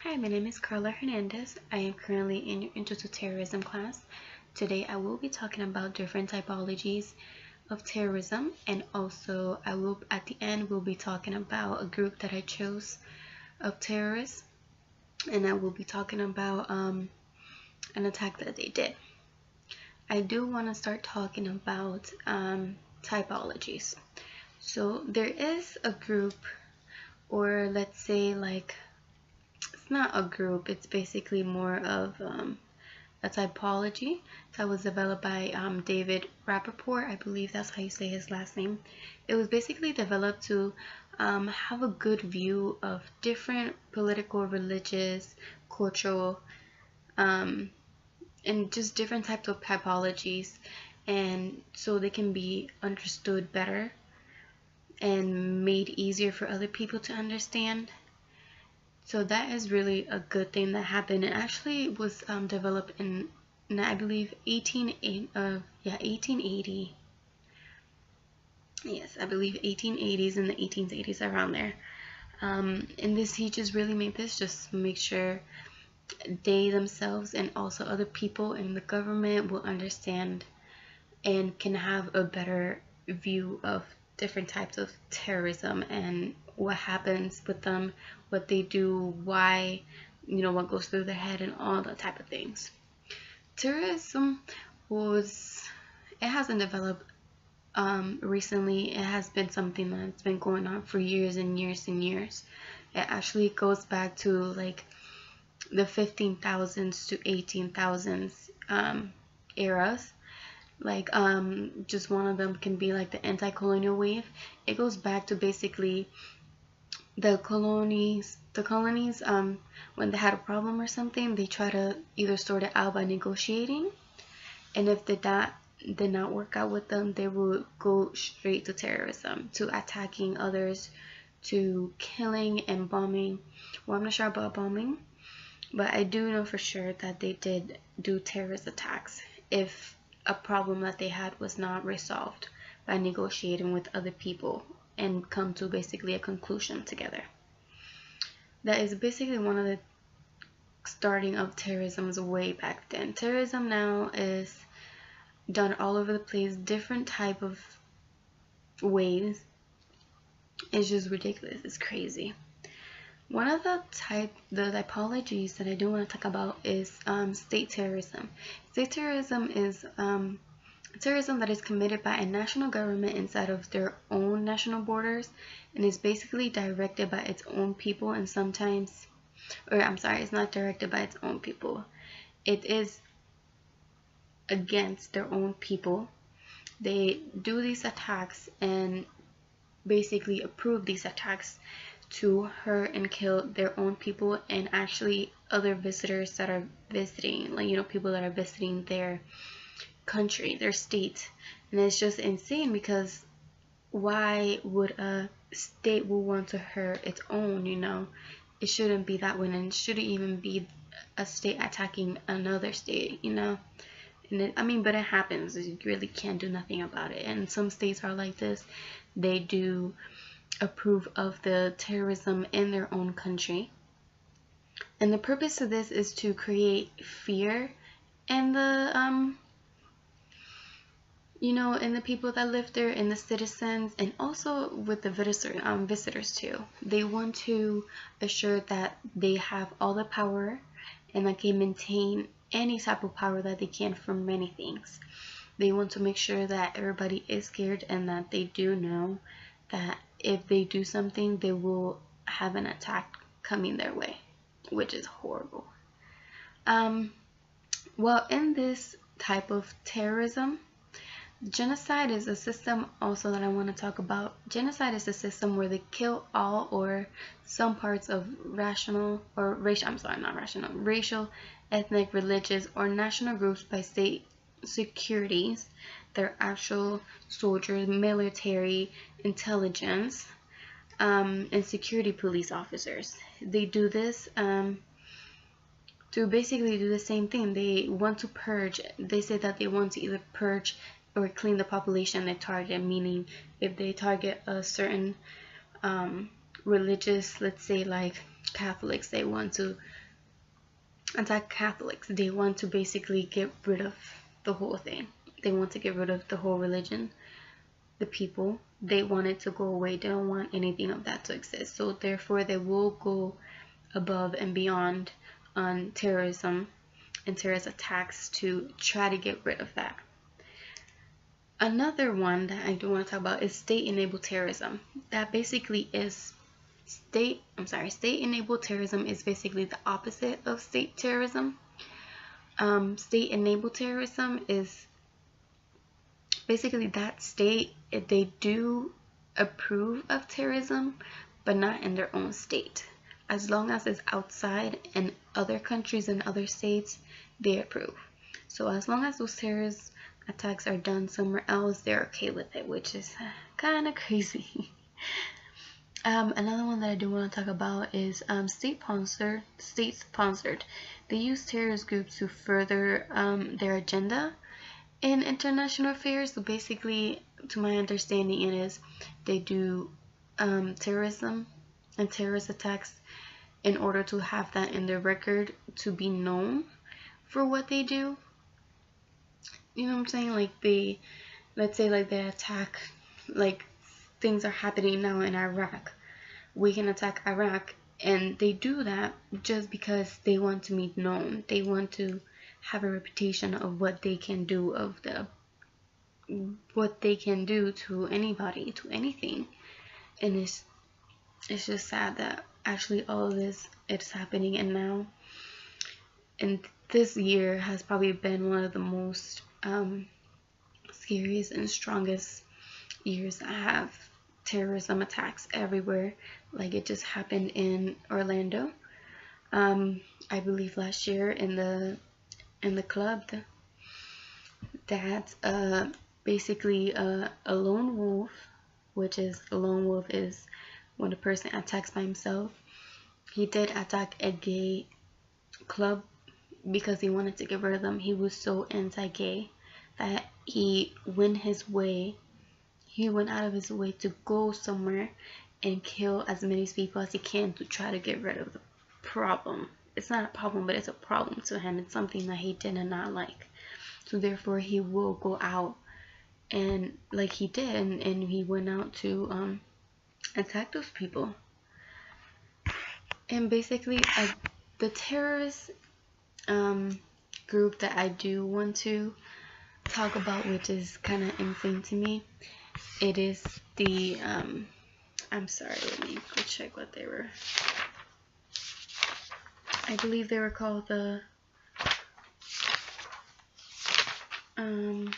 Hi, my name is Carla Hernandez. I am currently in your Intro to Terrorism class. Today I will be talking about different typologies of terrorism, and also at the end we'll be talking about a group that I chose of terrorists, and I will be talking about an attack that they did. I do want to start talking about typologies. So there is a group, or let's say like it's not a group, it's basically more of a typology that was developed by David Rappaport. I believe that's how you say his last name. It was basically developed to have a good view of different political, religious, cultural, and just different types of typologies, and so they can be understood better and made easier for other people to understand. So that is really a good thing that happened. It actually was developed in I believe 1880. Yes, I believe 1880s and the 1880s, around there. And this, he just really made this just to make sure they themselves and also other people in the government will understand and can have a better view of different types of terrorism and what happens with them, what they do, why, what goes through their head, and all that type of things. Terrorism it hasn't developed recently. It has been something that's been going on for years and years and years. It actually goes back to like the 15,000s to 18,000s eras. Like just one of them can be like the anti-colonial wave. It goes back to basically the colonies when they had a problem or something, they try to either sort it out by negotiating, and if that did not work out with them, they would go straight to terrorism, to attacking others, to killing and bombing. Well, I'm not sure about bombing, but I do know for sure that they did do terrorist attacks if a problem that they had was not resolved by negotiating with other people and come to basically a conclusion together. That is basically one of the starting of terrorism's way back then. Terrorism now is done all over the place, different type of ways. It's just ridiculous. It's crazy. One of the typologies that I do want to talk about is state terrorism. State terrorism is terrorism that is committed by a national government inside of their own national borders, and is basically directed by its own people, and sometimes, or I'm sorry, it's not directed by its own people. It is against their own people. They do these attacks and basically approve these attacks to hurt and kill their own people, and actually other visitors that are visiting, like people that are visiting their country, their state. And it's just insane, because why would a state will want to hurt its own? It shouldn't be that way, and it shouldn't even be a state attacking another state. And but it happens. You really can't do nothing about it, and some states are like this. They do approve of the terrorism in their own country, and the purpose of this is to create fear in the in the people that live there, in the citizens, and also with the visitors too. They want to assure that they have all the power and that they maintain any type of power that they can from many things. They want to make sure that everybody is scared, and that they do know that if they do something, they will have an attack coming their way, which is horrible. Well, in this type of terrorism, genocide is a system also that I want to talk about. Genocide is a system where they kill all or some parts of racial, ethnic, religious, or national groups by state securities, their actual soldiers, military, intelligence, and security police officers. They do this to basically do the same thing. They want to purge. They say that they want to either purge or clean the population they target, meaning if they target a certain religious, let's say like Catholics. They want to attack Catholics. They want to basically get rid of the whole thing. They want to get rid of the whole religion, the people. They want it to go away. They don't want anything of that to exist. So therefore they will go above and beyond on terrorism and terrorist attacks to try to get rid of that. Another one that I do want to talk about is state-enabled terrorism. That basically is state-enabled terrorism is basically the opposite of state terrorism. State-enabled terrorism is basically that state, they do approve of terrorism, but not in their own state. As long as it's outside and other countries and other states, they approve. So as long as those terrorist attacks are done somewhere else, they're okay with it, which is kind of crazy. Another one that I do want to talk about is state-sponsored. They use terrorist groups to further their agenda in international affairs. So basically, to my understanding, it is they do terrorism and terrorist attacks in order to have that in their record, to be known for what they do. You know what I'm saying? Like let's say like they attack, like things are happening now in Iraq. We can attack Iraq, and they do that just because they want to be known. They want to have a reputation of what they can do, what they can do to anybody, to anything. And it's just sad that actually all of this is happening. And now, and this year has probably been one of the most scariest and strongest years that have terrorism attacks everywhere. Like it just happened in Orlando, I believe last year in the club. That's basically a lone wolf, which is a lone wolf is when a person attacks by himself. He did attack a gay club because he wanted to get rid of them. He was so anti-gay that he went out of his way to go somewhere and kill as many people as he can to try to get rid of the problem. It's not a problem, but it's a problem to him. It's something that he did not like. So therefore he will go out, and like he did, and he went out to attack those people. And basically the terrorist group that I do want to talk about, which is kind of insane to me, it is the I'm sorry, let me go check what they were. I believe they were called the I'm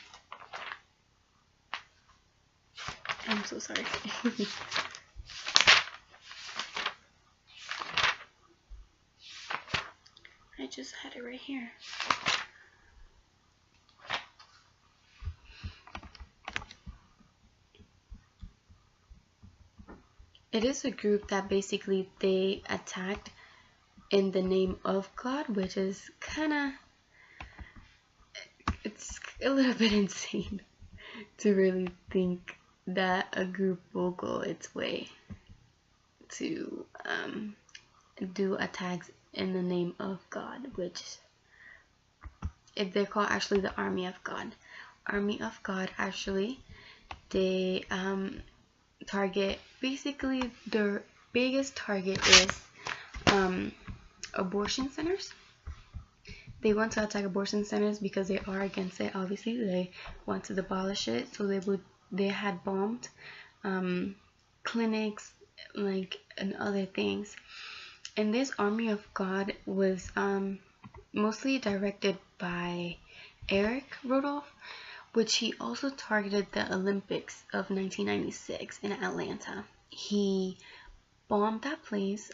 so sorry. I just had it right here. It is a group that basically they attacked in the name of God, which is it's a little bit insane to really think that a group will go its way to do attacks in the name of God, which if they're called actually the Army of God. Army of God, actually, they target, basically their biggest target is abortion centers. They want to attack abortion centers because they are against it. Obviously, they want to abolish it. So they had bombed clinics, like, and other things. And this Army of God was mostly directed by Eric Rudolph, which he also targeted the Olympics of 1996 in Atlanta. He bombed that place.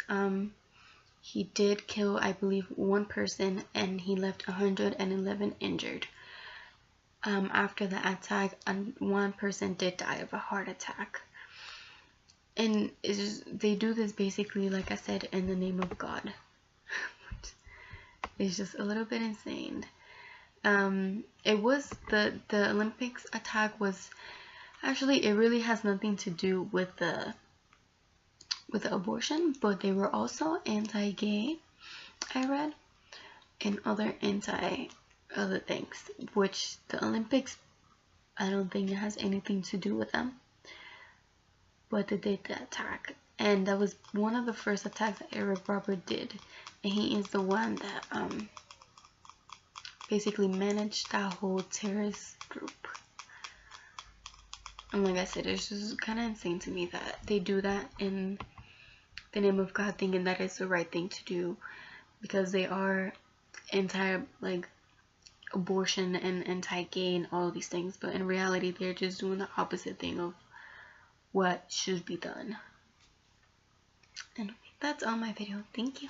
He did kill, I believe, 1 person, and he left 111 injured. After the attack, 1 person did die of a heart attack. And they do this basically, like I said, in the name of God. It's just a little bit insane. It was the Olympics attack was actually, it really has nothing to do with the with the abortion, but they were also anti-gay, I read, and other things, which the Olympics, I don't think it has anything to do with them. But they did the attack, and that was one of the first attacks that Eric Robert did, and he is the one that basically managed that whole terrorist group. And like I said, it's just kind of insane to me that they do that in the name of God, thinking that it's the right thing to do, because they are anti abortion and anti-gay and all these things, but in reality they're just doing the opposite thing of what should be done. Anyway, that's all my video. Thank you.